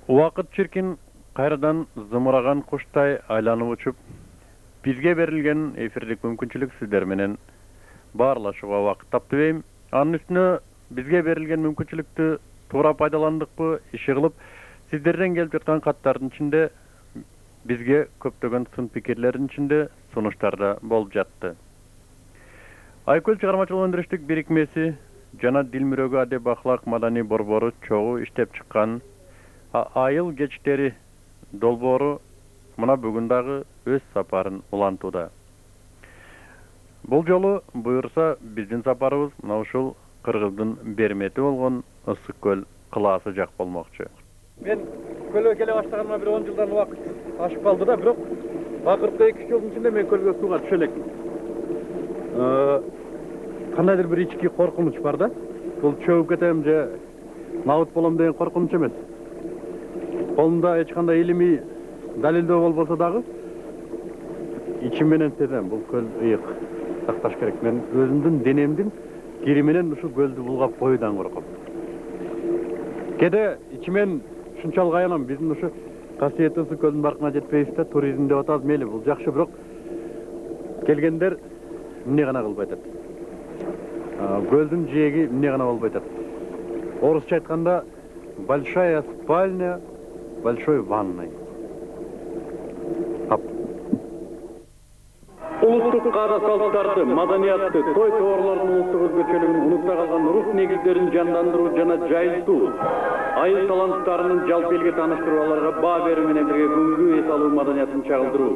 Убакыт чиркин кайрадан зымыраган куштай айланып учуп, бизге берилген эфирдик мүмкүнчүлүк сиздер менен баарлашууга убакыт таптып эйм. Анын үстүнө бизге берилген мүмкүнчүлүктү туура пайдаландыкпы, иши кылып, сиздерден келип жаткан каттардын ичинде бизге көптөгөн сын пикирлердин ичинде сунуштар да болуп жатты. Айкөл чыгармачылык өндүрүштүк бирикмеси жана Дил мирөөгө адеп ахлак маданий борбору чогуу иштеп чыккан айыл кечтери долбоору мына бүгүн дагы өз сапарын улантууда. Бул жолу буюрса биздин сапарыбыз мына ушул Кыргыздын бермети болгон Ысык көл кылаасы жак болмокчу. Мен көлгө келе баштаганыма бир 10 жылдан убакыт ашып калды да, бирок акыркы 2 жылдын ичинде мен көлгө сууга түшө элекмин. Кандайдыр бир ички коркунуч бар да. Бул чөгүп кетем же набыт болом деген коркунуч эмес. Колумда эч кандай илимий далилдөө болбосо дагы ичим менен сезем, бул көл ыйык, сакташ керек. Мен өзүмдүн денемдин кири менен ушул көлдү булгап коюудан корком. Кеде ичимен ушунчалык аянам, биздин ушу касиеттүү Ысык көлдүн баркына жетпейбиз да, туризм деп атабыз, мейли, бул жакшы, бирок келгендер эмне гана кылбай атат. Көлдүн жээги эмне гана болбой атат. Орусча айтканда большая спальня, большой ванной. Улуттук каада салттарды, маданиятты, той тоорлордун улуттук өзгөчөлүгүн унутпай калган рух негиздерин жандандыруу жана жайылтуу, айыл таланттарынын жалпы элге тааныштырып аларга баа берүү менен бирге бүгүнкү эс алуу маданиятын чагылдыруу,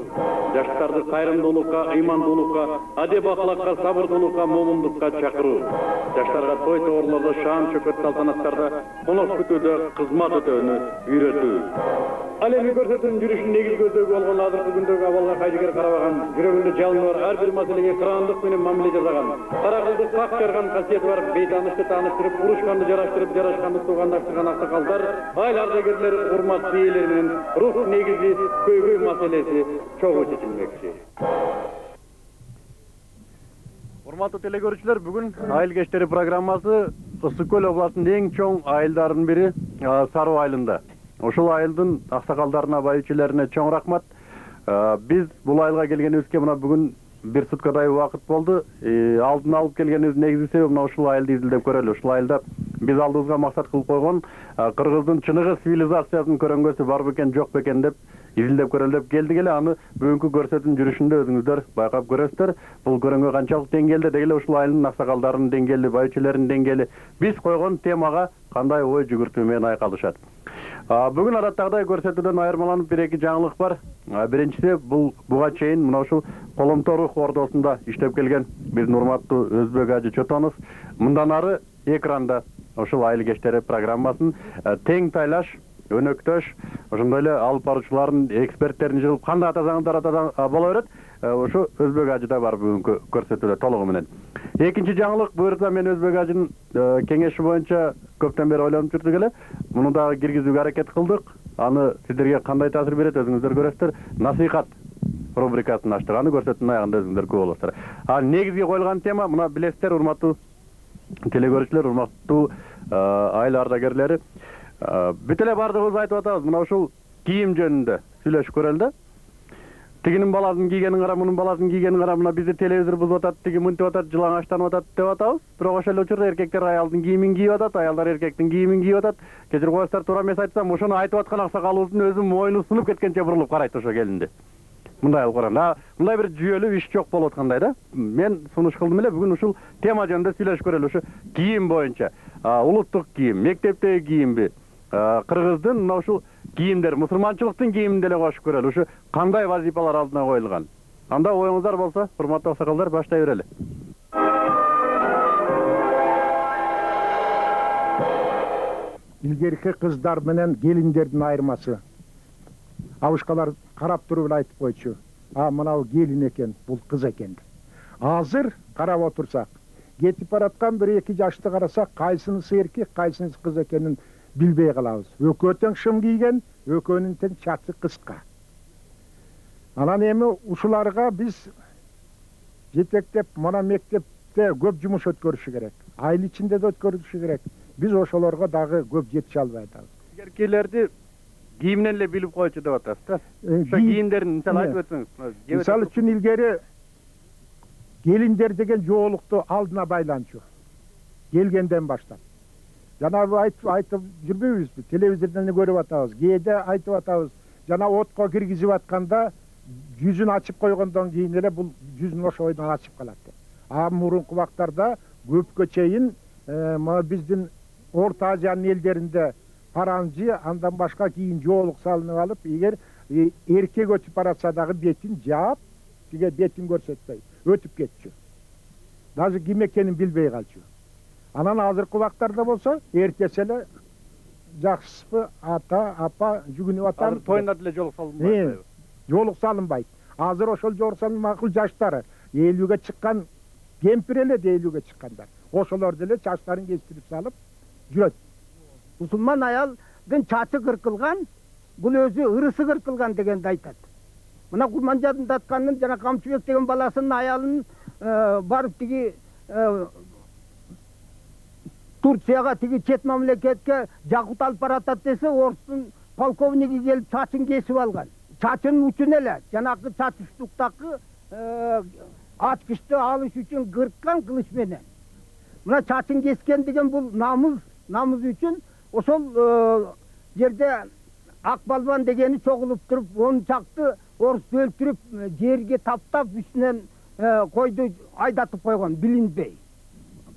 жаштарды кайрымдуулукка, ыймандуулукка, адеп акылакка, сабырдуулукка, момундукка чакыруу, жаштарга той тоорлордо, шаам чөкөт салтанаттарда конок күтүүдө кызмат өтөөнү үйрөтүү. Ал эми көрсөтүүнүн жүрүшүн негиз көздөгү болгон азыркы күндөгү абалга кайдыгер карабаган, жүрөгүндө жалыны бар, ар бир маселеге кыраандык менен мамиле жасаган, кара кылды как жарган касиети бар, бейтанышты тааныштырып, урушканды жараштырып, жарашканды туугандаштырган аксакалдар, айыл ардагерлери, урматтуу ээлер менен рух негизи көйгөй маселеси чогуу чечилмекчи. Урматтуу телекөрүүчүлөр, бүгүн айыл кечтери программасы Ысык көл областынын эң чоң айылдарынын бири Саруу айылында. Ошол айылдын аксакалдарына, байчилерине чоң рахмат. Биз бул айылга келгенибизге мына бүгүн бир суткадай убакыт болду. Алдын алып келгенибиз негизги себеп мына ушул айылды изилдеп көрөлү. Ушул айылда биз алдыбызга максат кылып койгон Кыргыздын чыныгы цивилизациясынын көрөнгөсү бар бекен, жок бекен деп изилдеп көрөлү деп келдик эле. Аны бүгүнкү көрсөтүүнүн жүрүшүндө өзүңүздөр байкап көрөсүздөр. Бул көрөнгө канчалык деңгээлде, деги эле ушул айылдын аксакалдарынын деңгээли, байчилеринин деңгээли, биз койгон темага кандай ой жүгүртүү менен айкалышат. Бүгүн адаттагыдай көрсөтүүдөн айырмаланып бир-эки жаңылык бар. Биринчиси, буга чейин мына ушул Коломторух ордосунда иштеп келген биздин урматтуу Өзбек ажы Чотонов мындан ары экранда ушул айыл кечтери программасын тең тайлаш, өнөктөш, ошондой эле алып баруучулардын, эксперттерин жыгып кандай атасаңыздар боло берет. Ошо Өзбек ажыда бар бүгүнкү көрсөтүүдө толугу менен. Экинчи жаңылык, буюрса мен Өзбек ажынын кеңеши боюнча көптөн бери ойлонуп жүрдүк эле. Муну дагы киргизүүгө аракет кылдык. Аны сиздерге кандай таасир берет өзүңүздөр көрөсүздөр. Насыйхат рубрикасын ачтык. Аны көрсөтүүнүн аягында өзүңүздөр көрүп болосуздар. Негизги коюлган тема мына билесиздер, урматтуу телекөрүүчүлөр, урматтуу айыл ардагерлери. Бүт эле бардыгыбыз айтып атабыз, мына ушул кийим жөнүндө сүйлөшүп көрөлү да. Тигинин баласынын кийгенин кара, мунун баласынын кийгенин кара, мына бизди телевизор бузуп атат, тиги мынтип атат, жылаңачтанып атат деп атабыз. Бирок ошол эле учурда эркектер аялдын кийимин кийип атат, аялдар эркектин кийимин кийип атат. Кечирип коесуздар, туура эмес айтсам, ошону айтып аткан аксакалыбыздын өзү мойну сунуп кеткенче бурулуп карайт ошо келинди. Мындай алып караганда, мындай бир жүйөлүү иш жок болуп аткандай да. Мен сунуш кылдым эле, бүгүн ушул тема жөнүндө сүйлөшүп көрөлү. Ушу кийим боюнча, улуттук кийим, мектептеги кийимби, Кыргыздын мына ушул кийимдер, мусулманчылыктын кийимин деле кошуп көрөлү. Ушу кандай вазифалар алдына коюлган? Анда оюңуздар болсо, урматтуу аксакалдар, баштай берели. Илгерки кыздар менен келиндердин айырмасы. Абышкалар карап туруп эле айтып койчу. Мынау келин экен, бул кыз экен. Азыр карап отурсак, кетип бараткан 1-2 жашты карасак, кайсынысы эркек, кайсынысы кыз экенин билбей калабыз. Экөө тең шым кийген, экөөнүн тең чачы кыска. Анан эми ушуларга биз жетектеп, мына мектепте көп жумуш өткөрүшү керек. Айыл ичинде да өткөрүлүшү керек. Биз ошолорго дагы көп жетише албай атабыз. Эркейлерди кийиминен эле билип койчу деп атасыз да. Ошо кийимдерин мисалы айтып өтсөңүз. Мисалы үчүн илгери келиндер деген жоолукту алдына байланчу. Келгенден баштап. Жанагы айтып жүрбөйбүзбү? Телевизордон көрүп атабыз. Кээде айтып атабыз. Жана отко киргизип атканда жүзүн ачып койгондон кийин эле бул жүзүн ошо бойдон ачып калат деп. Мурунку убактарда көпкө чейин биздин Орто Азиянын элдеринде паранжы, андан башка кийин жоолук салынып алып, эгер эркек өтүп баратса дагы бетин жаап, тиге бетин көрсөтпөй өтүп кетчү. Даже ким экенин билбей калчу. Анан азыркы убактарда болсо, эртесе эле жакшысызбы, ата, апа жүгүнүп атам. Азыр тойунда деле жоолук салынбайт. Жоолук салынбайт. Азыр ошол жоолук салынмакыл жаштары 50-ге чыккан кемпир эле 50-ге чыккандар. Ошолор деле чачтарын кестирип салып жүрөт. Мусулман аялдын чачы кыркылган, бул өзү ырысы кыркылган дегенди айтат. Мына Курманжандын Даткандын жана Камчыбек деген баласынын аялын барып тиги Турцияга тиги чет мамлекетке жакут алып баратат десе, орустун полковниги келип чачын кесип алган. Чачынын учун эле жанагы чачыштуктагы ачкычты алыш үчүн кырккан кылыч менен. Мына чачын кескен деген бул намыз үчүн ошол жерде ак балбан дегени чогулуп туруп, 10 чакты орус өлтүрүп, жерге таптап, үстүнөн койду айдатып койгон, билинбей.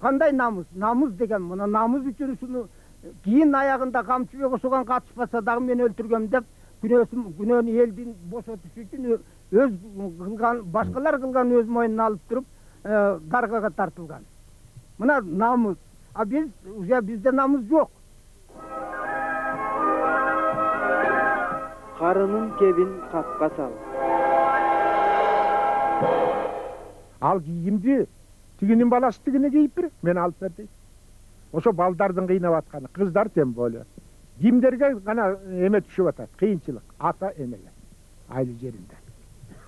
Кандай намыз? Намыз деген мына намыз үчүн ушуну кийин аягында Камчыбек ошогон катышпаса дагы мен өлтүргөм деп күнөөнү элдин бошотуш үчүн өз кылган, башкалар кылган өз мойнуна алып туруп даргага тартылган. Мына намыз. А бизде намыз жок. Карынын кебин капка сал. Ал кийимди тигинин баласы тигине кийип бер, мен алып бер дейт. Ошо балдардын кыйнап атканы, кыздар тем более. Кимдерге гана эме түшүп атат, кыйынчылык, ата эмеле, айыл жеринде.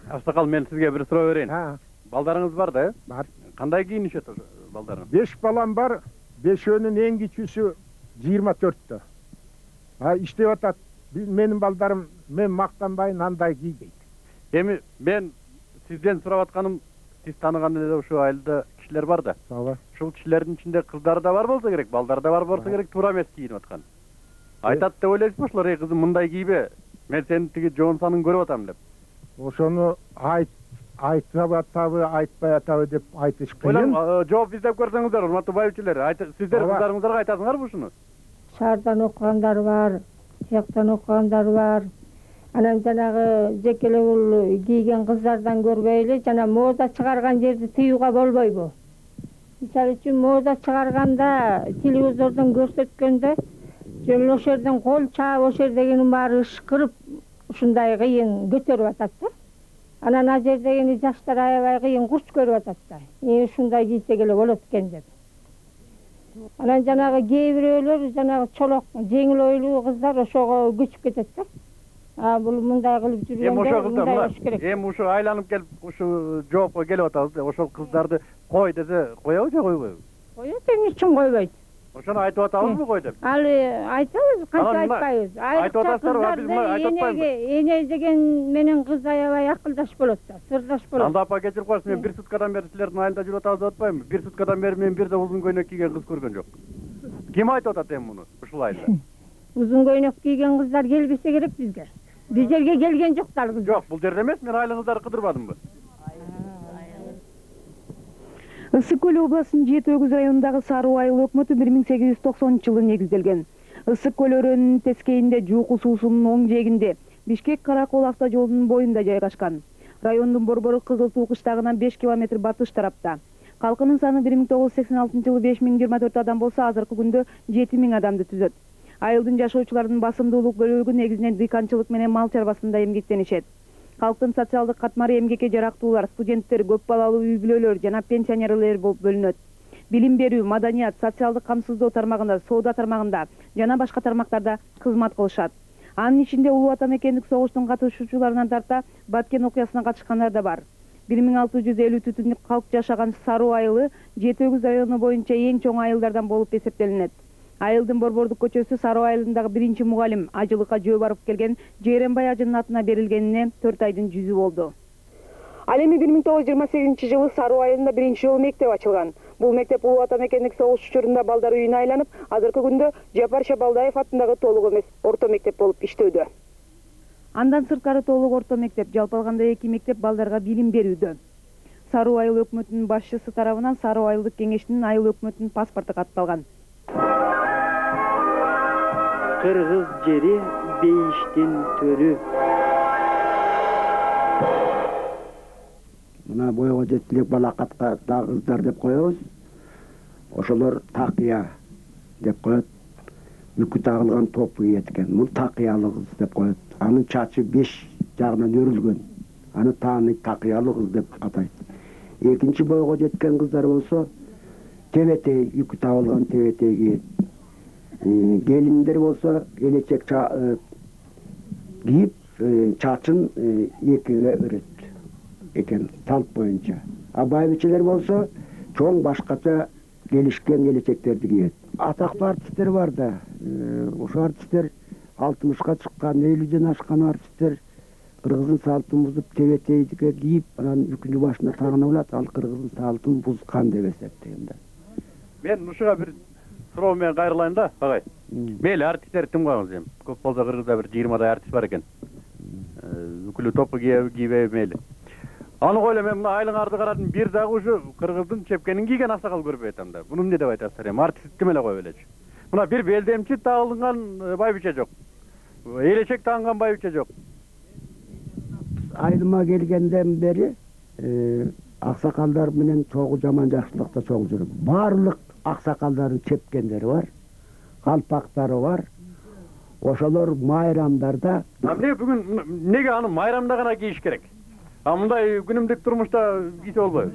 Аксакал, мен сизге бир суроо берейин. Балдарыңыз бар да, Бар. Кандай кийинишет ошо балдарыңыз? 5 балам бар, 5өөнүн эң кичүүсү 24-тө. Иштеп атат. Менин балдарым, мен мактанбайын, андай кийбейт. Эми мен сизден сурап атканым, сиз тааныган эле ушул айылда кишилер бар да. Ооба. Ушул кишилердин ичинде кыздары да бар болсо керек, балдары да бар болсо керек, туура эмес кийинип аткан. Айтат деп ойлойсузбу ошолор, эй кызым мындай кийбе, мен сени тиги жоон санын көрүп атам деп. Ошону айтып атабы, айтпай атабы деп айтыш кыйын. Жооп издеп көрсөңүздөр, урматтуу байбичелер. Сиздер кыздарыңыздарга айтасыңарбы ушуну? Шаардан окугандар бар, жактан окугандар бар. Анан жанагы жекеле бул кийген кыздардан көрбөйлү, жана мода чыгарган жерди тыюуга болбойбу? Мисалы үчүн мода чыгарганда телевизордон көрсөткөндө жөн ошол жерден кол чаап ошол жердегинин баары ышкырып ушундай кыйын көтөрүп атат да. Анан ал жердегини жаштар аябай кыйын курч көрүп атат да. Ушундай кийсек эле болот экен деп. Анан жанагы кээ бирөөлөр жанагы чолок, жеңил ойлуу кыздар ошого көчүп кетет да. Бул мындай кылып жүргөндө мындай болуш керек. Эми ушу айланып келип, ушу жоопко келип атабыз. Ошол кыздарды кой десе, коебу же койбойбу? Коет, эмне үчүн койбойт? Ошону айтып атабызбы кой деп? Ал айтабыз, кантип айтпайбыз. Айтып атасыздар, биз айтып атпайбыз. Эне деген менен кыз аябай акылдаш болот да, сырдаш болот. Анда апа кечирип коесуз, мен 1 суткадан бери силердин айылда жүрүп атабыз деп атпаймынбы? 1 суткадан бери мен бир да узун көйнөк кийген кыз көргөн жок. Ким айтып атат эми муну ушул айылда? Узун көйнөк кийген кыздар келбесе керек бизге. Биз жерге келген жоктар кыздар. Жок, бул жерде эмес, мен айылыңыздарды кыдырбадымбы? Ысык көл областынын Жети Өгүз районундагы Саруу айыл өкмөтү 1890-жылы негизделген. Ысык көл өрөөнүнүн тескейинде, Жууку суусунун оң жээгинде, Бишкек-Каракол автожолунун боюнда жайгашкан. Райондун борбору Кызыл Суу кыштагынан 5 километр батыш тарапта. Калкынын саны 1986-жылы 5024 адам болсо, азыркы күндө 7000 адамды түзөт. Айылдын жашоочуларынын басымдуулук бөлүгү негизинен дыйканчылык менен мал чарбасында эмгектенишет. Калктын социалдык катмары эмгекке жарактуулар, студенттер, көп балалуу үй бүлөлөр жана пенсионерлер болуп бөлүнөт. Билим берүү, маданият, социалдык камсыздоо тармагында, соода тармагында жана башка тармактарда кызмат кылышат. Анын ичинде Улуу Ата мекендик согуштун катышуучуларынан тарта Баткен окуясына катышкандар да бар. 1650 түтүндүк калк жашаган Саруу айылы Жети Өгүз району боюнча эң чоң айылдардан болуп эсептелинет. Айылдын Борбордук көчөсү Сароо айылындагы биринчи мугалим ажылыкка жөө барып келген Жээренбай ажынын атына берилгенине 4 айдын жүзү болду. Ал эми 1928-жылы Сароо айылында биринчи жолу мектеп ачылган. Бул мектеп Улуу Ата мекендик согуш учурунда балдар үйүнө айланып, азыркы күндө Жапар Шабалдаев атындагы толук эмес орто мектеп болуп иштөөдө. Андан сырткары толук орто мектеп, жалпы алганда 2 мектеп балдарга билим берүүдө. Сароо айыл өкмөтүнүн башчысы тарабынан Сароо айылдык кеңештин айыл өкмөтүнүн паспорту катталган. Кыргыз жери бейиштин төрү. Мына бойго жетилик балакатка да кыздар деп коебуз. Ошолор такыя деп коет. Үкү тагылган топу кийет экен. Бул такыялы кыз деп коет. Анын чачы 5 жагынан өрүлгөн. Аны тааны такыялы кыз деп атайт. Экинчи бойго жеткен кыздар болсо тебетей, үкү тагылган тебетей кийет. Келиндер болсо келечек кийип чачын экиге өрөт экен салт боюнча. А байбичелер болсо чоң башкача келишкен келечектерди кийет. Атактуу артисттер бар да. Ошо артисттер 60ка чыккан, 50ден ашкан артисттер кыргыздын салтын бузуп тебетейдике кийип, анан үкүнү башына тагынып алат. Ал кыргыздын салтын бузган деп эсептейм да. Мен ушуга бир суроо менен кайрылайын да, агай. Мейли артисттер тим коюңуз эми. Көп болсо Кыргызда бир 20дай артист бар экен. Үкүлүү топу кийбей мейли. Аны койло мен мына айылыңарды карадым, бир дагы ушу кыргыздын чепкенин кийген аксакал көрбөй атам да. Буну эмне деп айтасыздар эми? Артист ким эле коюп элечи. Мына бир белдемчи тагылган байбиче жок. Элечек тагынган байбиче жок. Айылыма келгенден бери аксакалдар менен чогуу жаман жакшылыкта чогуу жүрүп. Барлык аксакалдардын чепкендери бар, калпактары бар. Ошолор майрамдарда. Эмне бүгүн неге аны майрамда гана кийиш керек? А мындай күнүмдүк турмушта кийсе болбойбу?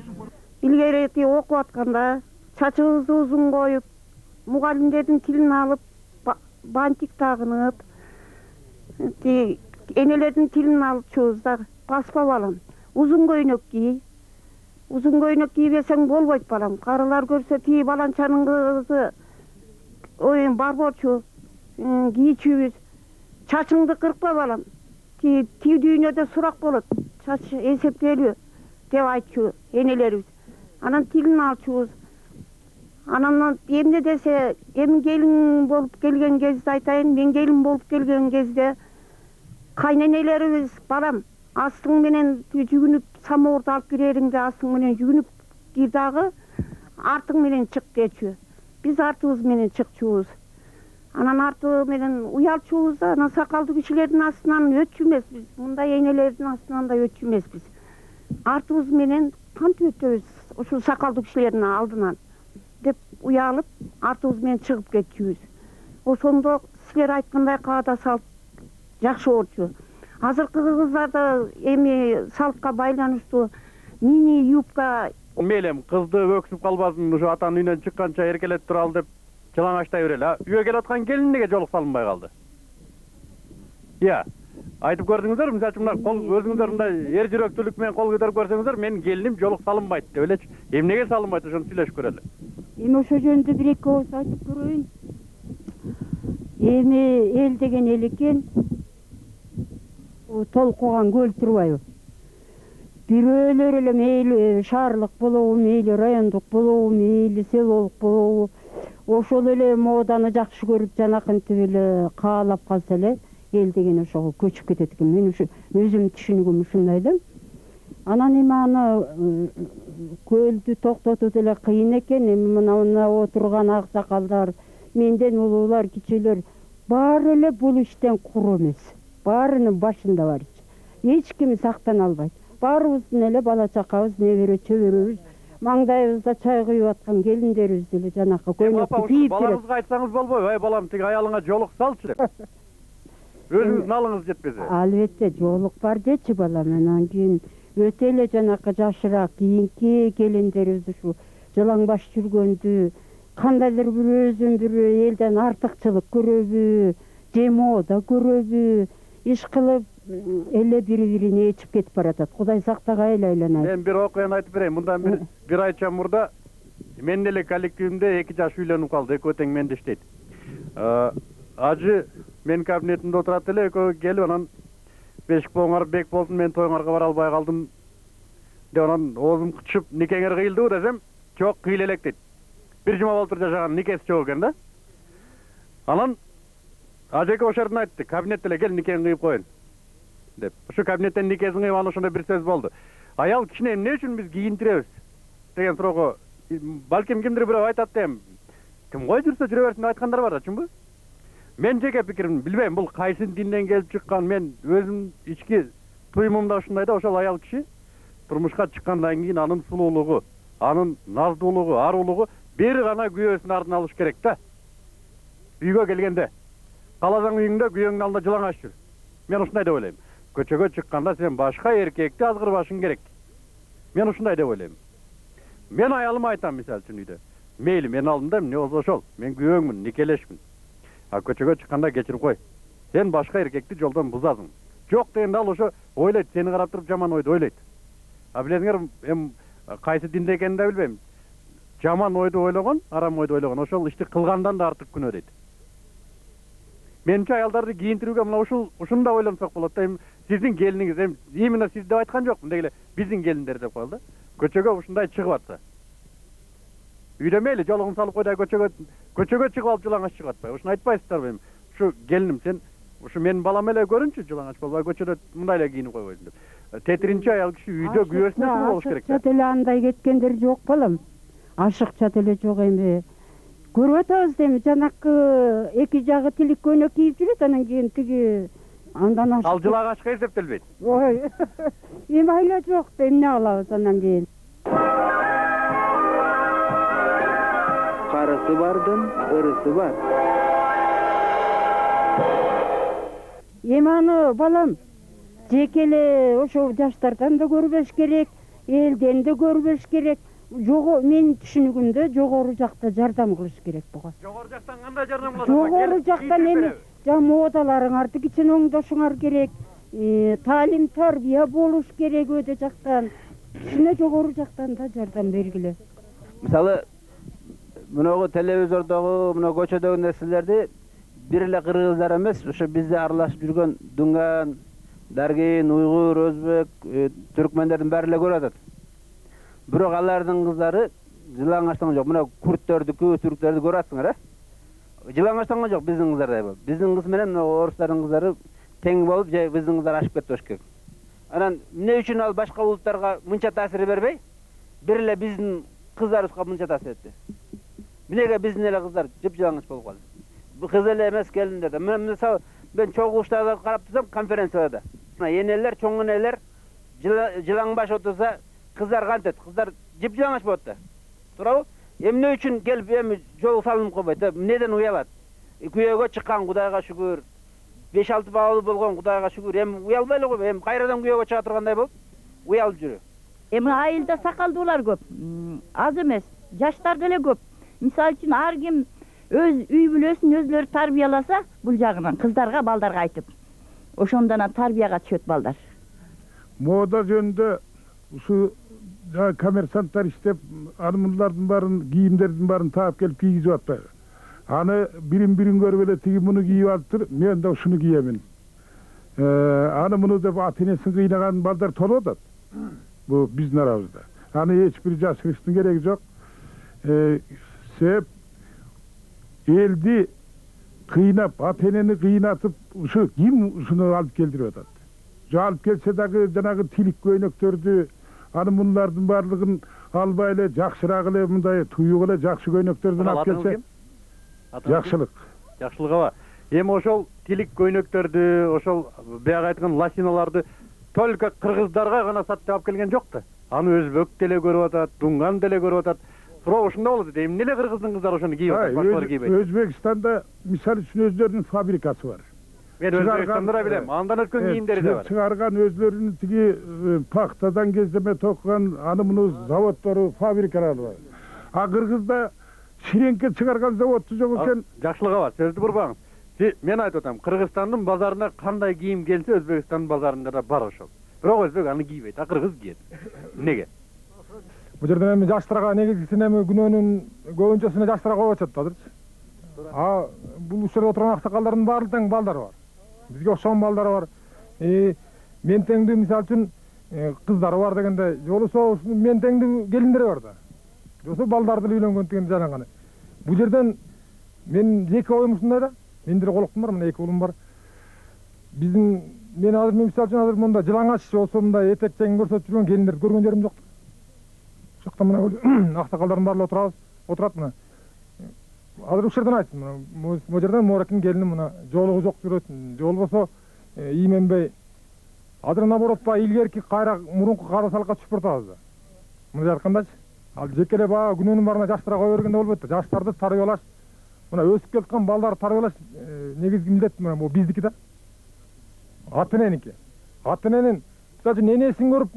Илгерээки окуп атканда чачыбызды узун коюп, мугалимдердин тилин алып, бантик тагынып, энелердин тилин алчубуз да, баспа балам. Узун көйнөк кий. Узун көйнөк кийбесең болбойт балам. Карылар көрсө тии баланчанын кызы оюн барборчу кийчүбүз. Чачыңды кыркпа балам. Тии дүйнөдө сурак болот. Чач эсептелүү деп айтчу энелерибиз. Анан тилин алчубуз. Анан эмне десе, эми келин болуп келген кезде айтайын, мен келин болуп келген кезде кайненелерибиз балам астың менен жүгүнүп самоорду алып кирериңде астың менен жүгүнүп кир дагы артың менен чык дечү. Биз артыбыз менен чыкчубуз. Анан арты менен уялчубуз да, анан сакалдуу кишилердин астынан өтчү эмеспиз. Мындай энелердин астынан да өтчү эмеспиз. Артыбыз менен кантип өтөбүз ушул сакалдуу кишилердин алдынан деп уялып, артыбыз менен чыгып кетчүбүз. Ошондо силер айткандай каада салт жакшы болчу. Азыркы кыздарда эми салтка байланыштуу мини юбка. Мейли кызды өксүп калбасын, ушу атанын үйүнөн чыкканча эркелетип туралы деп жалаңачтай берели. Үйгө келип аткан келин неге жолук салынбай калды? Ия, айтып көрдүңүздөр, мисалы үчүн мына кол өзүңүздөр мындай эр жүрөктүүлүк менен кол көтөрүп көрсөңүздөр, менин келиним жолук салынбайт деп элечи. Эмнеге салынбайт, ошону сүйлөшүп көрөлү. Эми ошо жөнүндө бир эки ооз айтып көрөйүн. Эми эл деген эл экен, толкуган көл турбайбы? Бирөөлөр эле мейли шаарлык болобу, мейли райондук болобу, мейли селолук болобу, ошол эле моданы жакшы көрүп жанакынтип эле каалап калса эле эл деген ошого көчүп кетет экен. Мен ушу өзүмдүн түшүнүгүм ушундай да. Анан эми аны көлдү токтотуу деле кыйын экен. Эми мына отурган аксакалдар, менден улуулар, кичилер баары эле бул иштен кур эмес. Баарынын башында бар. Эч ким сактана албайт. Баарыбыздын эле бала чакабыз, небере чөбөрөбүз, маңдайыбызда чай куюп аткан келиндерибиз деле жанакы көйнөктү кийип жүрөт. Балаңызга айтсаңыз болбойбу? Ай балам, тиги аялыңа жолук салчы деп. Өзүңүздүн алыңыз жетпесе. Албетте жолук бар дечи балам. Анан кийин өтө эле жанакы жашыраак кийинки келиндерибиз ушу жалаң баш жүргөндү кандайдыр бир өзүн бир элден артыкчылык көрөбү, же мода көрөбү, иш кылып эле бири-бирине ичип кетип баратат. Кудай сактагай эле айланайт. Мен бир окуяны айтып берейин. Мындан бир айча мурда менин эле коллективимде 2 жаш үйлөнүп калды. Экөө тең менде иштейт. Ажы мен кабинетимде отурат эле, экөө келип анан бешик болуңар бек болдун, мен тоюңарга бара албай калдым деп анан оозум кычып, никеңер кыйылдыбы десем, жок, кыйыл элек дейт. Бир жума болуп жашаган никеси жок экен да. Анан ажеке ошол жерден айтты, кабинетте эле кел никени кыйып коеюн деп. Ошо кабинеттен никесин кыйып анан ошондой бир сөз болду. Аял кичине эмне үчүн биз кийинтиребиз деген суроого балким кимдир бирөө айтат дейм. Ким кой жүрсө жүрө берсин деп айткандар бар да, чынбы? Мен жеке пикирим билбейм, бул кайсы динден келип чыккан, мен өзүм ички туюмумда ушундай да, ошол аял киши турмушка чыккандан кийин анын сулуулугу, анын наздуулугу, аруулугу бир гана күйөөсүнүн ардын алыш керек да. Үйгө келгенде каласаң үйүңдө күйөөңдүн алдында жылаңаш жүр. Мен ушундай деп ойлойм. Көчөгө чыкканда сен башка эркекти азгырбашың керек. Мен ушундай деп ойлойм. Мен аялыма айтам, мисалы үчүн үйдө. Мейли, мен алдымда эмне болсо ошол. Мен күйөөңмүн, никелешмин. А көчөгө чыкканда кечирип кой. Сен башка эркекти жолдон бузасың. Жок дегенде ал ошо ойлойт, сени карап туруп жаман ойду ойлойт. А билесиңер, эми кайсы динде экенин да билбейм. Жаман ойду ойлогон, арам ойду ойлогон, ошол ишти кылгандан да артык күнөө дейт. Менимче аялдарды кийинтирүүгө мына ушуну да ойлонсок болот да. Сиздин келиниңиз, именно сиз деп айткан жокмун, дегеле биздин келиндер деп коелу да. Көчөгө ушундай чыгып атса. Үйдө мейли жолугун салып койдай көчөгө чыгып алып жылаңач чыгып атпайбы? Ушуну айтпайсыздарбы? Ушу келиним, сен ушу менин балам эле көрүнчү, жылаңач болбой көчөдө мындай эле кийинип койбойсуң деп. Тетиринчи аял киши үйдө күйөөсүнө суу болуш керек да. Ашыкча деле андай кеткендер жок балам. Ашыкча деле жок эми. Көрүп атабыз деми, жанакы эки жагы тилик көйнөк кийип жүрөт, анан кийин тиги андан ашык. Ал жылагачка эсептелбейт. Ой. Эми айла жок, эмне кылабыз андан кийин? Карысы бардын ырысы бар. Эми аны балам жеке эле ошо жаштардан да көрбөш керек, элден да көрбөш керек. Менин түшүнүгүмдө жогору жакта жардам кылыш керек буга. Жогору жактан кандай жардам кылат? Жогору жактан эми модаларыңарды кичине оңдошуңар керек. Таалим тарбия болуш керек өтө жактан. Кичине жогору жактан да жардам бергиле. Мисалы, мынагы телевизордогу, мына көчөдөгү нерселерди бир эле кыргыздар эмес, ошо бизде аралашып жүргөн дунган, даргин, уйгур, өзбек, түркмендердин баары эле көрүп атат. Бирок алардын кыздары жылаңачтан жок. Мына курдтөрдүкү, түрктөрдү көрүп атсыңар, жылаңачтан жок биздин кыздардай. Биздин кыз менен орустардын кыздары тең болуп, же биздин кыздар ашып кетпеш керек. Анан эмне үчүн ал башка улуттарга мынча таасир бербей, бир эле биздин кыздарыбызга мынча таасир этти? Эмнеге биздин эле кыздар жып-жылаңач болуп калды? Бул кыз эле эмес, келиндер да. Мен чогулуштарда карап турсам, конференцияда. Энелер, чоң энелер жылаңбаш отурса, кыздар кантет? Кыздар жып-жылаңач болот да. Туурабы? Эмне үчүн келип эми жол салынып койбойт? Эмнеден уялат? Күйөөгө чыккан, Кудайга шүгүр. 5-6 балалы болгон, Кудайга шүгүр. Эми уялбай эле койбойт. Эми кайрадан күйөөгө чыга тургандай болуп, уялып жүрөт. Эми айылда сакалдуулар көп. Аз эмес, жаштар деле көп. Мисалы үчүн ар ким өз үй бүлөсүн өзлөрү тарбияласа, бул жагынан кыздарга, балдарга айтып, ошондон тарбияга түшөт балдар. Мода жөнүндө ушу коммерсанттар иштеп, анымдардын баарын, кийимдердин баарын таап келип кийгизип атпайбы? Аны бирин көрүп эле тиги муну кийип алыптыр, мен да ушуну кийемин. Аны муну деп ата-энесин кыйнаган балдар толуп атат. Бул биздин арабызда. Аны эч бир жашырыштын кереги жок. Себеп элди кыйнап, ата-энени кыйнатып, ушу ким ушуну алып келдирип атат? Жо алып келсе дагы жанагы тилик көйнөктөрдү, аны мундардын баардыгын албай эле жакшыраак эле мындай туюк эле жакшы көйнөктөрдүн алып келсе, жакшылык. Жакшылыгы. Эми ошол тилик көйнөктөрдү, ошол баягы айткан лосиналарды только кыргыздарга гана сатып алып келген жок да. Аны өзбек деле көрүп атат, дунган деле көрүп атат. Суроо ушунда болот. Эмне эле кыргыздын кыздары ошону кийип атат, башкалар кийбейт? Өзбекстанда мисалы үчүн өздөрүнүн фабрикасы бар. Мен Өзбекстанда да билем. Андан өткөн кийимдери да бар. Чыгарган өзлөрүнүн тиги пахтадан кездеме токкан аны муну заводдору, фабрикалары бар. А кыргызда ширеңке чыгарган заводду жок экен. Жакшылыгы бар, сөздү бурбаңыз. Мен айтып атам, Кыргызстандын базарына кандай кийим келсе, Өзбекстандын базарында да бар ошол. Бирок өзбек аны кийбейт, а кыргыз кийет. Эмнеге? Бул жерден эми жаштарга негизгисин эми күнөөнүн көбүнчөсүнө жаштарга коюп атышат да азырчы. бул ушерде отурган аксакалдардын баары тең балдары бар. Бизге окшогон балдары бар. Мен теңдүү мисалы үчүн кыздары бар дегенде, жолусо мен теңдүү келиндери бар да. Жолусо балдарды үйлөнгөн деген жаранганы. Бул жерден мен эки оюм ушундай да. Мен деле колоктум бар, мына эки уулум бар. Мен азыр мисалы үчүн азыр мында жылаңач болсо мындай этек чеңин көрсөтүп жүргөн келиндерди көргөн жерим жок. Ошол жакта мына аксакалдардын баары отурат мына. Азыр ушул жерден айттым, могу жерден Моракин келини мына жолугу жок жүрөт, же болбосо ийменбей. Азыр наоборот баягы илгерки кайра мурунку карасалыкка түшүп баратабыз да. Мына айткандачы, ал жекеле баягы күнөөнүн баарына жаштарга кое бергенде болбойт да. Жаштарды тарбиялаш, мына өсүп келаткан балдарды тарбиялаш негизги милдет мына бул биздики да. Ата эненики. Ата эненин мисалы үчүн энесин көрүп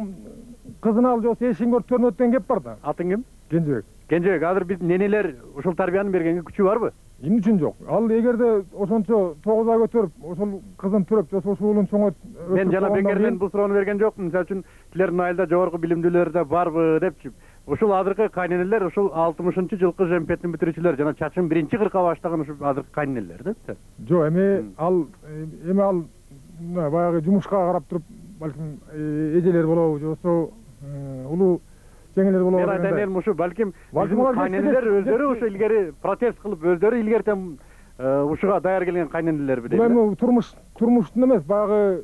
кызын ал же болбосо эшигин көрүп төрүнөт деген кеп бар да. Атың ким? Кенжебек. Кенжебек, азыр биздин ненелер ушул тарбияны бергенге күчү барбы? Эмне үчүн жок? Ал эгерде ошончо 9 ай көтөрүп, ошол кызын төрөп, же болбосо уулун чоңойт. Мен жана бекерден бул суроону берген жокмун. Мисалы үчүн силердин айылда жогорку билимдүүлөр да барбы депчи. Ушул азыркы кайненелер ушул 60-жылкы жемпеттин бүтүрүүчүлөр жана чачын биринчи кырка баштаган ушул азыркы кайненелер да. Жок, эми ал баягы жумушка карап туруп, балким эжелер болобу, же болбосо улуу жеңелер болобу. Мен айтайын элем ушу балким биздин кайненелер өздөрү ушу илгери протест кылып, өздөрү илгертен ушуга даяр келген кайненелерби дейм. Бул эми турмуштун эмес, баягы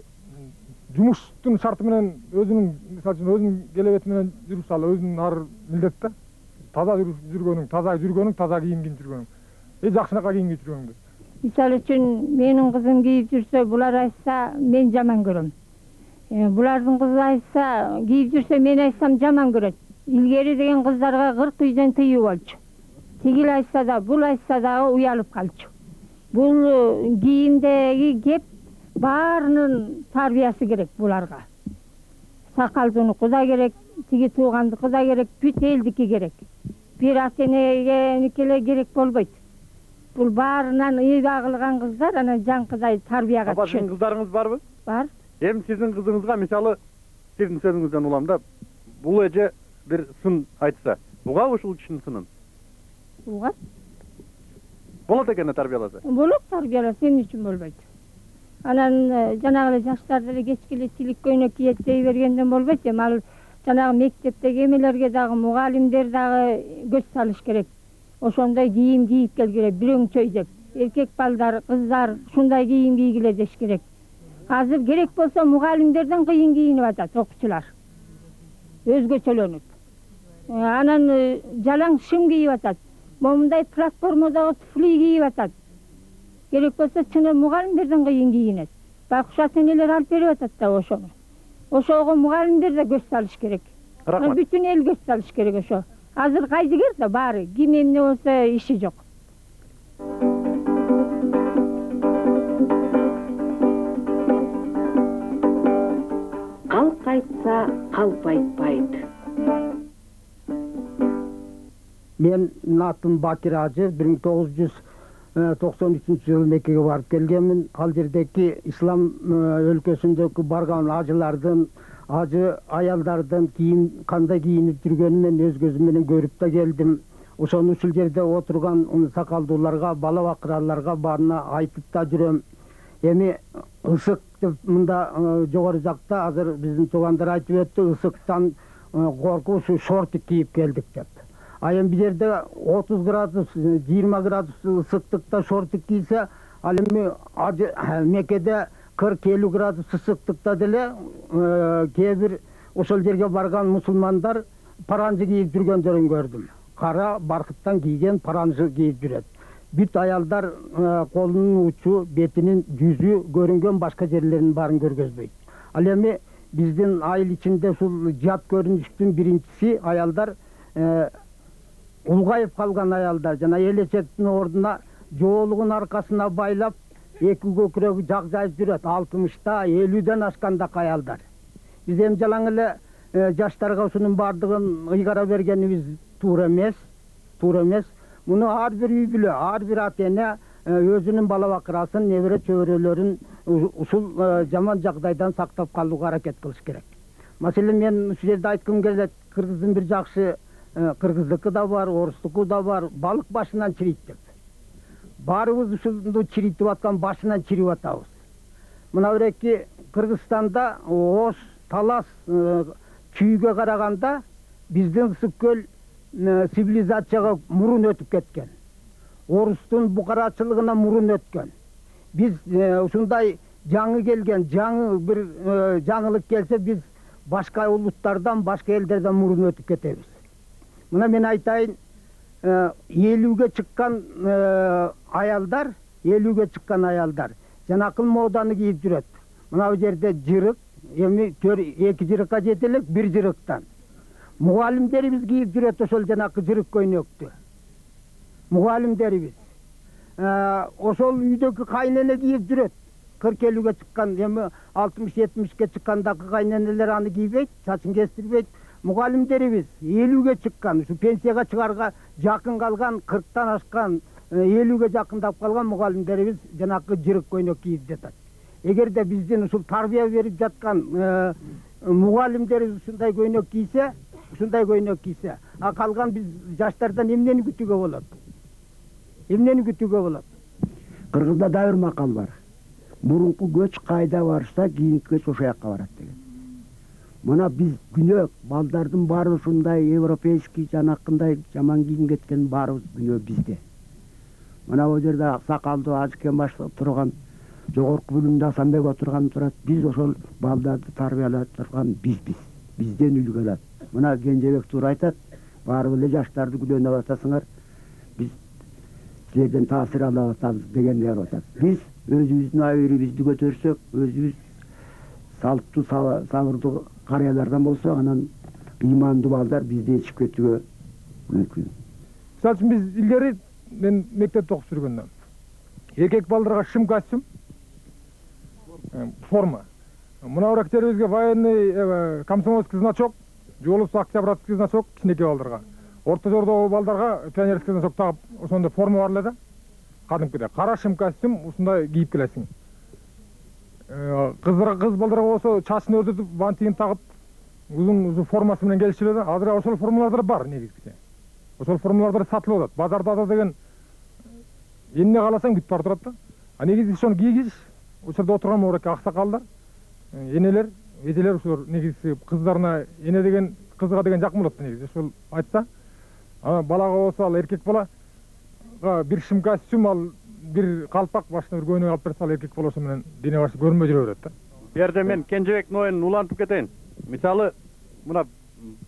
жумуштун шарты менен өзүнүн, мисалы үчүн өзүнүн келебети менен жүрүп салы, өзүнүн ар милдет да. Таза жүргөнүң, таза кийим кийип жүргөнүң. Жакшынакай кийим кийип жүргөнүң. Мисалы үчүн менин кызым кийип жүрсө, булар айтса, мен жаман көрөм. Булардын кызы айтса, кийип жүрсө, мен айтсам жаман көрөт. Илгери деген кыздарга 40 үйдөн тыюу болчу. Тигил айтса да, бул айтса дагы уялып калчу. Бул кийимдеги кеп баарынын тарбиясы керек буларга. Сакалдуунуку да керек, тиги туугандыкы да керек, бүт элдики керек. Бир ата энегеники эле керек болбойт. Бул баарынан ыйга кылган кыздар анан жаңкыдай тарбияга түшөт. Сиздин кыздарыңыз барбы? Бар. Эми сиздин кызыңызга мисалы сиздин сөзүңүздөн улам да, бул эже бир сын айтса, угабы ушул кишинин сынын? Угат. Болот экен тарбияласа? Болот тарбияласа, эмне үчүн болбойт? Анан жанагы эле жаштар деле кечке эле силик көйнөк кийет дей бергенден болбойт. Эми ал жанагы мектептеги эмелерге дагы мугалимдер дагы көз салыш керек. Ошондой кийим кийип келгиле, бирөңчөй деп. Эркек балдар, кыздар ушундай кийим кийгиле деш керек. Азыр керек болсо мугалимдерден кыйын кийинип атат окуучулар. Өзгөчөлөнүп. Анан жалаң шым кийип атат. Момундай платформадагы туфли кийип атат. Керек болсо чыны мугалимдерден кыйын кийинет. Байкуш ата энелер алып берип атат да ошону. Ошого мугалимдер да көз салыш керек. Рахмат. Бүтүн эл көз салыш керек ошо. Азыр кайдыгер да баары, ким эмне болсо иши жок. Калк айтса, калп айтпайт. Мен атым Бакир Ажы, 1993-жылы Меккеге барып келгенмин. Ал жердеки ислам өлкөсүндөгү барган ажылардын, ажы аялдардын кийим кандай кийинип жүргөнүн мен өз көзүм менен көрүп да келдим. Ошону ушул жерде отурган сакалдууларга, бала бакыраларга баарына айтып да жүрөм. Эми ысык деп мында жогору жакта азыр биздин туугандар айтып өттү, ысыктан коркуп ушу шортик кийип келдик деп. А эми бул жерде 30 градус, 20 градус ысыктыкта шортик кийсе, ал эми Меккеде 40-50 градус ысыктыкта деле кээ бир ошол жерге барган мусулмандар паранжы кийип жүргөндөрүн көрдүм. Кара баркыттан кийген паранжы кийип жүрөт. Бүт аялдар колунун учу, бетинин жүзү көрүнгөн башка жерлерин баарын көргөзбөйт. Ал эми биздин айыл ичинде ушул жат көрүнүштүн биринчиси аялдар улгайып калган аялдар жана элечектин ордуна жоолугун аркасына байлап эки көкүрөгү жак жайып жүрөт. 60-та, 50-ден ашкандак аялдар. Биз эми жалаң эле жаштарга ушунун баардыгын ыйгара бергенибиз туура эмес. Муну ар бир үй бүлө, ар бир ата эне өзүнүн бала бакырасын, небере чөбөрөлөрүн ушул жаман жагдайдан сактап калууга аракет кылыш керек. Маселен мен ушул жерде айткым келет, кыргыздын бир жакшы кыргыздыкы да бар, орустуку да бар, балык башынан чирийт деп. баарыбыз ушунду чиритип аткан башынан чирип атабыз. Мына биреки Кыргызстанда Ош, Талас чүйгө караганда биздин Ысык көл цивилизацияга мурун өтүп кеткен. Орустун букарачылыгына мурун өткөн. Биз ушундай жаңы келген, жаңы бир жаңылык келсе биз башка улуттардан, башка элдерден мурун өтүп кетебиз. Мына мен айтайын, 50-ге чыккан аялдар, 50-ге чыккан аялдар жанакыл моданы кийип жүрөт. Мына бу жерде жырык, эми 2 жырыкка жетелек, 1 жырыктан. Мугалимдерибиз кийип жүрөт ошол жанакы жырык көйнөктү. Мугалимдерибиз. Ошол үйдөгү кайнене кийип жүрөт. 40-50-ге чыккан, эми 60-70-ге чыккандагы кайненелер аны кийбейт, чачын кестирбейт. Мугалимдерибиз 50-ге чыккан, ушу пенсияга чыгарга жакын калган, 40-тан ашкан, 50-ге жакындап калган мугалимдерибиз жанакы жырык көйнөк кийип жатат. Эгерде биздин ушул тарбия берип жаткан мугалимдерибиз ушундай көйнөк кийсе, а калган биз жаштардан эмнени күтүүгө болот? Эмнени күтүүгө болот? Кыргызда да бир макал бар. Мурунку көч кайда барса, кийинки көч ошол жакка барат деген. Мына биз күнөө балдардын баары ушундай европейский жанакындай жаман кийинип кеткен баарыбыз күнөө бизде. Мына бул жерде аксакалды ажыкен баштап турган, жогорку бөлүмдө Асанбек отурган турат. Биз ошол балдарды тарбиялап турган бизден үлгү алат. Мына Кенжебек туура айтат, баарыбыз эле жаштарды күлөнүп атасыңар. Биз силерден таасир алып атабыз дегендер атат. Биз өзүбүздүн айырыбызды көтөрсөк, өзүбүз салттуу сабырдуу карыялардан болсо, анан ыймандуу балдар бизди ичип кетүүгө мүмкүн. Мисалы үчүн биз илгери мен мектепте окуп жүргөндө эркек балдарга шым костюм, форма. Мына орактерибизге военный комсомольский значок, же болбосо октябрьский значок кичинекей балдарга. Орто жордогу балдарга пионерский значок тагып, ошондой форма бар эле да. Кадимкиде кара шым костюм ушундай кийип келесиң. Кыз балдарга болсо чачын өрдүтүп, бантигин тагып, узун формасы менен келишип эле. Азыр ошол формалар бар негизгиси. Ошол формалар сатылып атат. Базарда да деген эмне кааласаң бүт бар турат да. А негизи ошону кийгиз, ошол отурган морек аксакалдар, энелер, эжелер ошолор негизи кыздарына эне деген, кызга деген жакын болот негизи. Ошол айтса, балага болсо ал эркек бала бир шым костюм, ал бир калпак, башына бир көйнөк алып берсе, ал эркек бала ошо менен дене башы көрүнбөй жүрө берет да. Бу жерде мен Кенжебектин оюн улантып кетейин. Мисалы, мына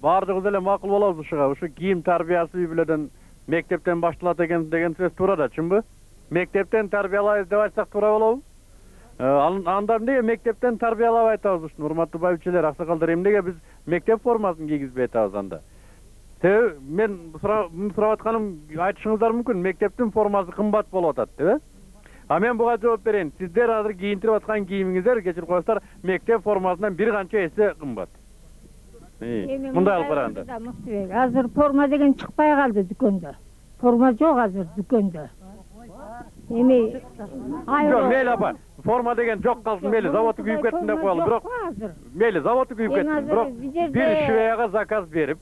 баардыгыбыз эле макул болобуз ушуга. Ушу кийим тарбиясы үй бүлөдөн, мектептен башталат деген сөз туура да, чынбы? Мектептен тарбиялайбыз деп айтсак туура болобу? Анда эмнеге мектептен тарбиялап айтабыз ушуну, урматтуу байбичелер, аксакалдар, эмнеге биз мектеп формасын кийгизбей атабыз анда? Себеби мен сурап атканым, айтышыңыздар мүмкүн, мектептин формасы кымбат болуп атат, деп. А мен буга жооп берейин. Сиздер азыр кийинтирип аткан кийимиңиздер, кечирип коесуздар, мектеп формасынан бир канча эсе кымбат. Мындай алып караганда. Азыр форма деген чыкпай калды дүкөндө. Форма жок азыр дүкөндө. Эми жок, мейли апа, форма деген жок калсын, мейли заводду күйүп кетсин деп коелу, бирок мейли заводду күйүп кетсин, бирок бир швеяга заказ берип,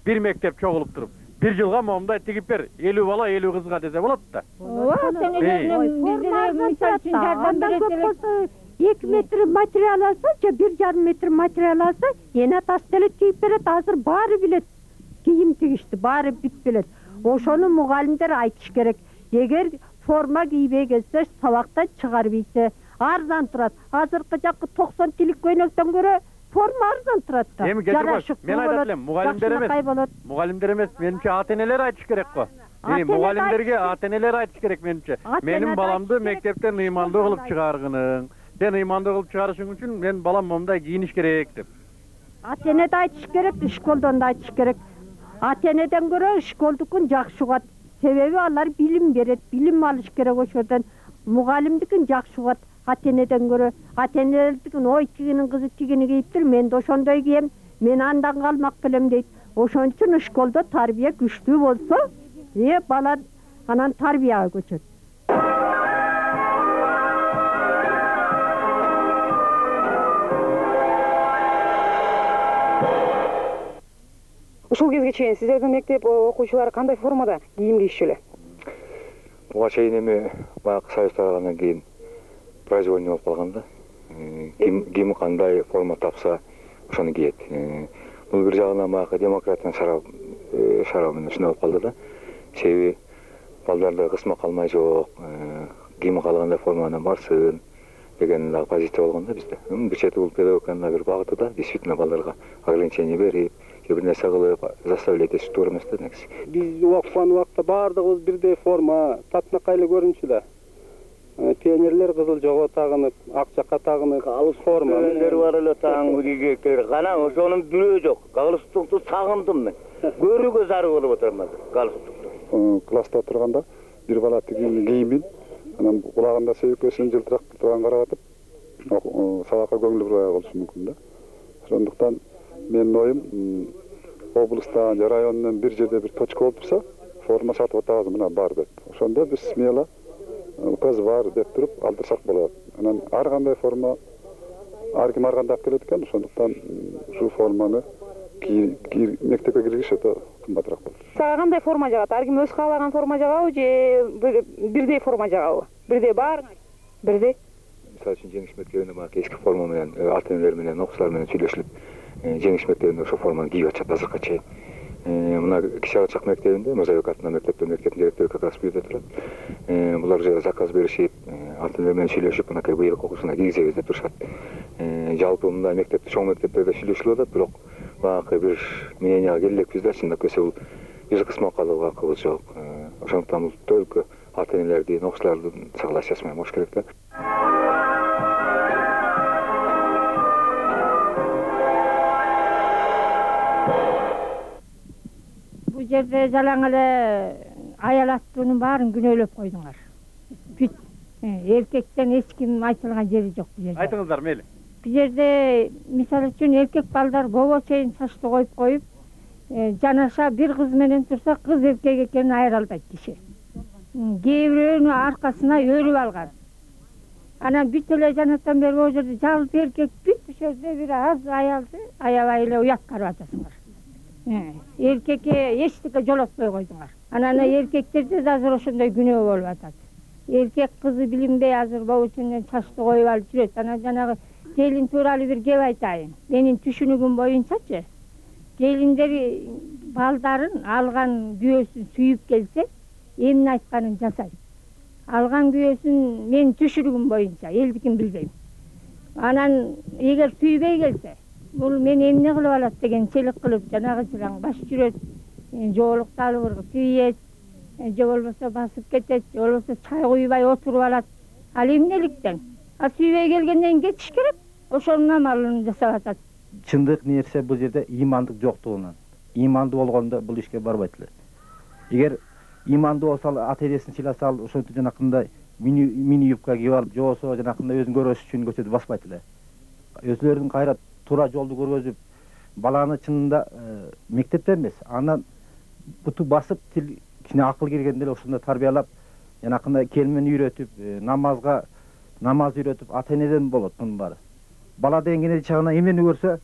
бир мектеп чогулуп туруп, бир жылга момундай тигип бер, 50 бала 50 кызга десе болот да. Ооба, мисалы үчүн жардам берет. 2 метр материал алса, же 1,5 метр материал алса, эне атасы деле кийип берет. Азыр баары билет. Кийим тигишти, баары бүт билет. Ошону мугалимдер айтыш керек. Эгер форма кийбей келсе, сабактан чыгарбайсы, арзан турат. Азыркы жакы 90 тилик көйнөктөн көрө форма арзан турат да. Эми мен айтат элем, мугалимдер эмес, менимче ата-энелер айтыш керек го. Мугалимдерге ата-энелер айтыш керек менимче. Менин баламды мектептен ыймандуу кылып чыгаргының. Сен ыймандуу кылып чыгарышың үчүн мен балам момундай кийиниш керек деп. Ата-эне да айтыш керек, школдон да айтыш керек. Ата-энеден көрө школдукун жакшы угат. Себеби алар билим берет, билим алыш керек ошодон. Мугалимдикин жакшы угат. Ата-энеден көрө, ата-энелердикин ой тигинин кызы тигини кийиптир, мен да ошондой кийем, мен андан калмак белем дейт. Ошон үчүн школдо тарбия күчтүү болсо, бала анан тарбияга көчөт. Ушул кезге чейин сиздердин мектеп окуучулары кандай формада кийим кийишчү эле? буга чейин эми баягы союз тарагандан кийин произвольный болуп калган да. Ким кандай форма тапса ошону кийет. Бул бир жагынан баягы демократиянын шарабы менен ушундай болуп калды да. Себеби балдарды кысма калмай жок, ким каалагандай формадан барсын деген дагы позиция болгон да бизде. Бир чети бул педагогиканын бир багыты да, действительно балдарга ограничение берип, же бир нерсе кылып заставлять этип туура эмес да негизи. Биз окуган убакта баардыгыбыз бирдей форма татынакай эле көрүнчү да. Пионерлер кызыл жого тагынып, ак жакка тагынып, алыс форма. Пионерлер бар эле таң кийгектер. Кана ошонун бирөө жок. Галстукту сагындым мен. Көрүүгө зарыл болуп атам азыр галстукту. Класста турганда бир бала тигин кийимин, анан кулагында сөйкөсүн жылтырак турган карап атып, сабакка көңүлү бурбай болушу мүмкүн да. Ошондуктан менин оюм облустан же райондон бир жерде бир точка болуп турса, форма сатып атабыз мына бар деп. Ошондо биз смело указ бар деп туруп алдырсак болот. Анан ар кандай форма ар ким ар кандай алып келет экен, ошондуктан ушул форманы мектепке киргиз өтө кымбатыраак болот. Сага кандай форма жагат? Ар ким өз каалаган форма жагабы же бирдей форма жагабы? Бирдей баарыңар? Бирдей. Мисалы үчүн Жеңиш мектебинде мына эски форма менен ата-энелер менен, окуучулар менен сүйлөшүлүп, Жеңиш мектебинде ошо форманы кийип атышат азыркыга чейин. Мына Кичи Алчак мектебинде, Мырзабек атындагы мектептин директору как раз бул жерде турат. Булар уже заказ беришип, ата-энелер менен сүйлөшүп, мынакей быйылкы окуусуна кийгизебиз деп турушат. Жалпы мындай мектепте, чоң мектептерде сүйлөшүлүп атат, бирок баягы бир мненияга келе элекпиз да, чындап келсе бул бир кысма калууга акыбыз жок. Ошондуктан бул только ата-энелердин, окуучулардын согласиясы менен болуш керек да. Бул жерде жалаң эле аял аттуунун баарын күнөөлөп койдуңар. Бүт эркектен эч ким айтылган жери жок бул жерде. Айтыңыздар мейли. Бул жерде мисалы үчүн эркек балдар бобо чейин чачты коюп жанаша бир кыз менен турса, кыз эркек экенин айыра албайт киши. Кээ бирөөнүн аркасына өрүп алган. Анан бүт эле жанатан бери могу жерде жалпы эркек бүт ошол жерде бир аз аялды аябай эле уят карап атасыңар. Эркекке эчтеке жолотпой койдуңар. Анан эркектерде да азыр ошондой күнөө болуп атат. Эркек кызы билинбей азыр бобо чейин чачты коюп алып жүрөт. Анан жанагы келин тууралуу бир кеп айтайын. Менин түшүнүгүм боюнчачы, келиндер балдарын алган күйөөсүн сүйүп келсе, эмне айтканын жасайт. Алган күйөөсүн менин түшүнүгүм боюнча, элдикин билбейм. Анан эгер сүйбөй келсе, бул мен эмне кылып алат деген челек кылып жанагы жылаң баш жүрөт, жоолукту алып тийет, же болбосо басып кетет, же болбосо чай куйбай отуруп алат. Ал эмнеликтен? А сүйбөй келгенден кетиш керек. Ошонун амалын жасап атат. Чындык нерсе бул жерде имандык жоктугунан. Имандуу болгондо бул ишке барбайт эле. Эгер имандуу болсо ата-энесин сыйласа, ошентип жанакындай мини юбка кийип алып, же болбосо жанакындай өзүн көрөш үчүн көчөдө баспайт эле. Өзлөрүнүн кайра туура жолду көргөзүп, баланы чынында мектепте эмес, андан буту басып, тил кичине акыл киргенде эле ошондой тарбиялап, жанакындай келмен үйрөтүп, намаз үйрөтүп, ата-энеден болот мунун баары. Бала деген кенеди чагына эмнени көрсө,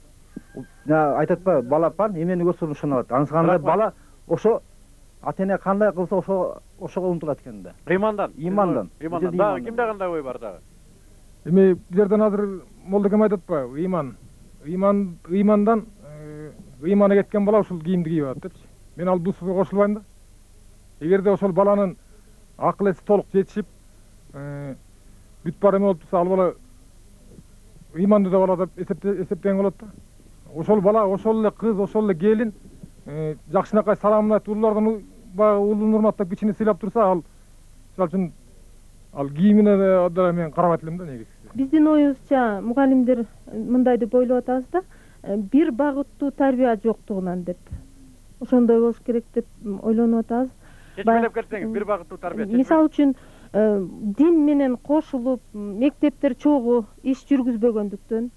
айтат ба, балапан эмнени көрсө ошону алат. Анысыканда бала ошо ата-эне кандай кылса ошого умтулат экен да. Имандан. Дагы кимде кандай ой бар дагы? Эми бул жерден азыр молдокем айтат ба, ыймандан ыйманы кеткен бала ушул кийимди кийип алат депчи. Мен ал бул сөзгө кошулбайм да. Эгерде ошол баланын акыл эси толук жетишип, бүт бар эме болуп турса, ал бала ыймандуу да бала деп эсептеген болот да. Ошол бала, ошол эле кыз, ошол эле келин жакшынакай саламын айтып, улуулардын баягы улуун урматтап кичине сыйлап турса, ал мисалы үчүн ал кийимине да мен карабайт элем да негизи. Биздин оюбузча мугалимдер мындай деп ойлоп атабыз да, бир багыттуу тарбия жоктугунан деп. Ошондой болуш керек деп ойлонуп атабыз. Чечмелеп кетсеңиз, бир багыттуу тарбия. Мисалы үчүн дин менен кошулуп, мектептер чогуу иш жүргүзбөгөндүктөн,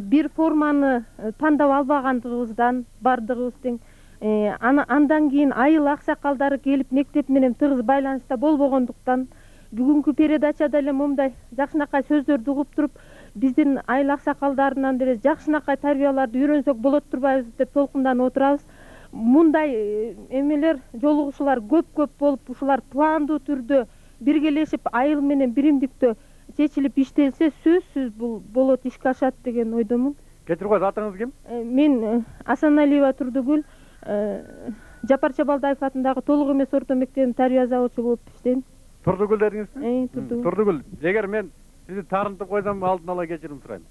бир форманы тандап албагандыгыбыздан бардыгыбыз тең, андан кийин айыл аксакалдары келип мектеп менен тыгыз байланышта болбогондуктан, бүгүнкү передачада эле момундай жакшынакай сөздөрдү угуп туруп, биздин айыл аксакалдарынан деле жакшынакай тарбияларды үйрөнсөк болот турбайбыз деп толкунданып отурабыз. мындай эмелер жолугушуулар көп болуп ушулар пландуу түрдө биргелешип айыл менен биримдиктөө чечилип иштелсе сөзсүз бул болот ишке ашат деген ойдомун. Кетирип коюңуз, атыңыз ким? Мен Асаналиева Турдугүл, Жапар Чабалдаев атындагы толук эмес орто мектебинин тарбия заводчу болуп иштейм. Турдугүл дедиңизби? Турдугүл. Турдугүл, эгер мен сизди таарынтып койсом, алдын ала кечирим сурайм.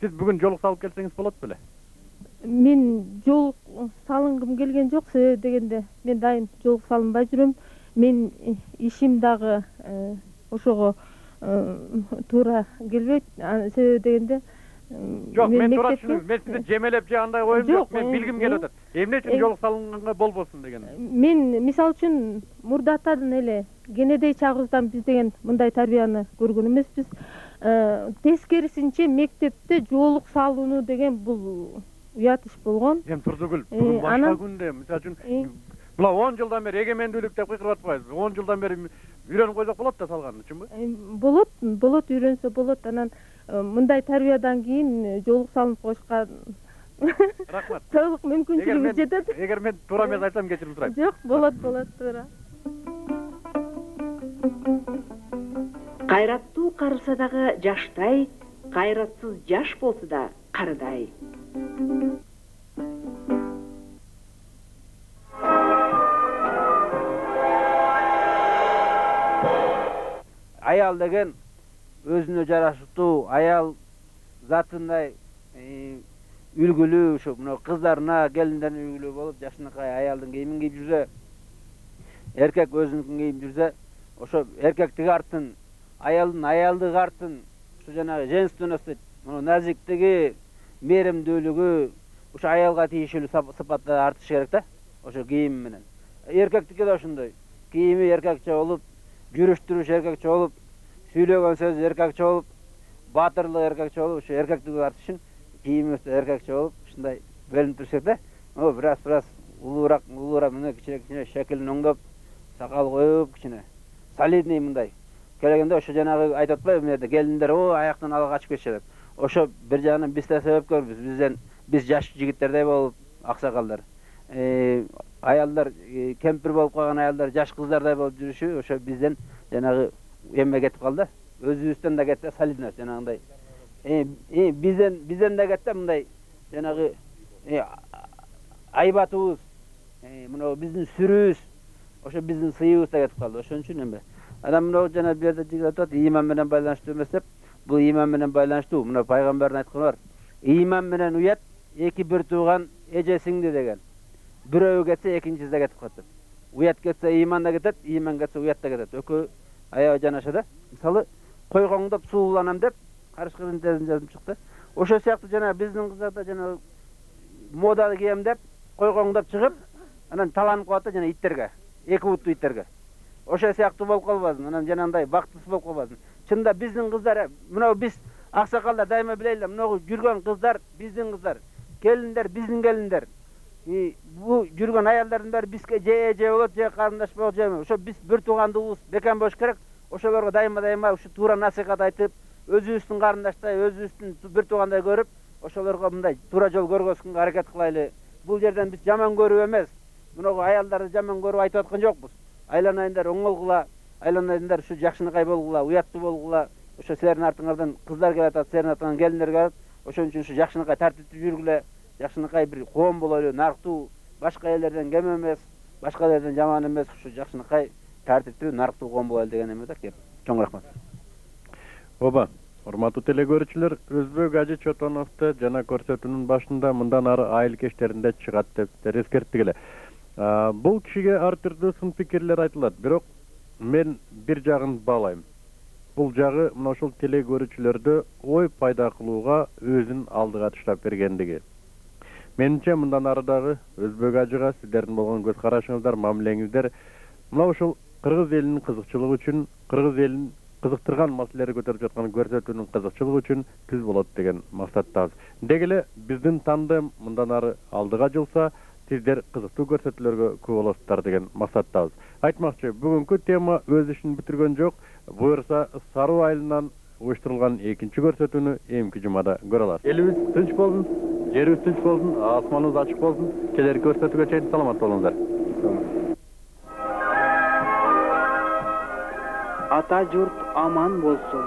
Сиз бүгүн жолук салып келсеңиз болот беле? Мен жолук салынгым келген жок, себеби дегенде мен дайым жолук салынбай жүрөм. Мен ишим дагы ошого туура келбейт. Себеби дегенде жок, мен туура түшүнүңүз. Мен сизди жемелеп же андай коюм жок. Мен билгим келип атат. Эмне үчүн жолук салынганга болбосун деген. Мен мисалы үчүн мурдатадан эле кенедей чагыбыздан биз деген мындай тарбияны көргөн эмеспиз. Тескерисинче мектепте жолук салууну деген бул уят иш болгон. Эми Турдугүл, бүгүн башка күндө, мисалы үчүн мына 10 жылдан бери эгемендүүлүк деп кыйкырып атпайбыз. 10 жылдан бери үйрөнүп койсок болот да салганын, үчүнбү? Болот, үйрөнсө болот. Анан мындай тарбиядан кийин жолук салынып коюшка рахмат. Толук мүмкүнчүлүгү жетет. Эгер мен туура эмес айтсам кечирим сурайм. Жок, болот, туура. Кайраттуу карыса дагы жаштай, кайратсыз жаш болсо да карыдай. Аял деген өзүнө жарашыктуу, аял затындай үлгүлүү, ушу мына кыздарына, келиндерине үлгүлүү болуп, жакшынакай аялдын кийимин кийип жүрсө, эркек өзүнүкүн кийип жүрсө, ошо эркектиги артын, аялдыгы артын, ушу жанагы женственность дейт, мына назиктиги, мээримдүүлүгү, ушу аялга тийишелүү сыпатта артыш керек да, ошо кийим менен. Эркектики да ошондой, кийими эркекче болуп, жүрүш-туруш эркекче болуп, сүйлөгөн сөзү эркекче болуп, баатырлык эркекче болуп, ушу эркектиги артыш үчүн кийимибиз да эркекче болуп, ушундай бөлүнүп турсак да, бираз улуураак мына кичине шекилин оңдоп, сакал коюп, кичине солидный мындай келгенде ошо жанагы айтып атпайбы, эмнеде келиндер аяктан ала качып кетишет деп. Ошо бир жагынан биз да себепкөрбүз. Биз жаш жигиттердей болуп, аксакалдар. Аялдар кемпир болуп калган аялдар жаш кыздардай болуп жүрүшү ошо бизден жанагы эме кетип калды. Өзүбүздөн да кетти солидность жанагындай. Бизден да кетти мындай жанагы айбатыбыз, мына биздин сүрүүбүз, ошо биздин сыйыбыз да кетип калды. Ошон үчүн эме анан мына жана бу жерде жигит айтып атат, ыйман менен байланыштуу эмес деп. Бул ыйман менен байланыштуу. Мына пайгамбардын айтканы бар. Ыйман менен уят эки бир тууган эже сиңди деген. Бирөө кетсе экинчиси да кетип калат. Уят кетсе ыйман да кетет, ыйман кетсе уят да кетет. Экөө аябай жанаша да. Мисалы кой коңдоп сууланам деп карышкырын тезин жазып чыкты. Ошо сыяктуу жана биздин кыздарда жана мода кийем деп кой коңдоп чыгып, анан таланып калат да жана иттерге, эки буттуу иттерге. Ошо сыяктуу болуп калбасын, анан жанагындай бактысыз болуп калбасын. Чында биздин кыздар, мына биз аксакалдар дайыма билели, мына жүргөн кыздар биздин кыздар, келиндер биздин келиндер. Бу жүргөн аялдардын баары бизге же эже болот, же карындаш болот, же ошо биз бир туугандыгыбыз бекем болуш керек. Ошолорго дайыма ушу туура насихат айтып, өзүбүздүн карындаштай, өзүбүздүн бир туугандай көрүп, ошолорго мындай туура жол көргөзгөнгө аракет кылайлы. Бул жерден биз жаман көрүп эмес, мына аялдарды жаман көрүп айтып аткан жокпуз. Айланайындар, оңолгула, айланайындар, ушу жакшынакай болгула, уяттуу болгула. Ошо силердин артыңардан кыздар келип атат, силердин артыңардан келиндер келип. Ошон үчүн ушу жакшынакай тартиптүү жүргүлө, жакшынакай бир коом болойлу, нарктуу, башка элдерден кем эмес, башка элдерден жаман эмес, ушу жакшынакай тартиптүү, нарктуу коом болойлу деген эме да кеп. Чоң рахмат. Ооба, урматтуу телегөрүүчүлөр, Өзбек Ажы Чотоновду жана көрсөтүүнүн башында мындан ары айыл кечтеринде чыгат деп эскерттик эле. Бул кишиге ар түрдүү сын пикирлер айтылат, бирок мен бир жагын баалайм. Бул жагы мына ушул телегөрүүчүлөрдү ой пайда кылууга өзүн алдыга таштап бергендиги. Менимче мындан ары дагы Өзбек Ажыга сиздердин болгон көз карашыңыздар, мамилеңиздер мына ушул кыргыз элинин кызыкчылыгы үчүн, кыргыз элин кызыктырган маселелерди көтөрүп жаткан көрсөтүүнүн кызыкчылыгы үчүн түз болот деген максаттабыз. Деги эле биздин тандем мындан ары алдыга жылса, сиздер кызыктуу көрсөтүүлөргө күбө болосуздар деген максаттабыз. Айтмакчы, бүгүнкү тема өз ишин бүтүргөн жок. Буюрса Саруу айылынан уюштурулган экинчи көрсөтүүнү эмки жумада көрө аласыз. Элибиз тынч болсун. жерибиз тынч болсун, асманыбыз ачык болсун. Келерки көрсөтүүгө чейин саламат болуңуздар. Ата журт аман болсун.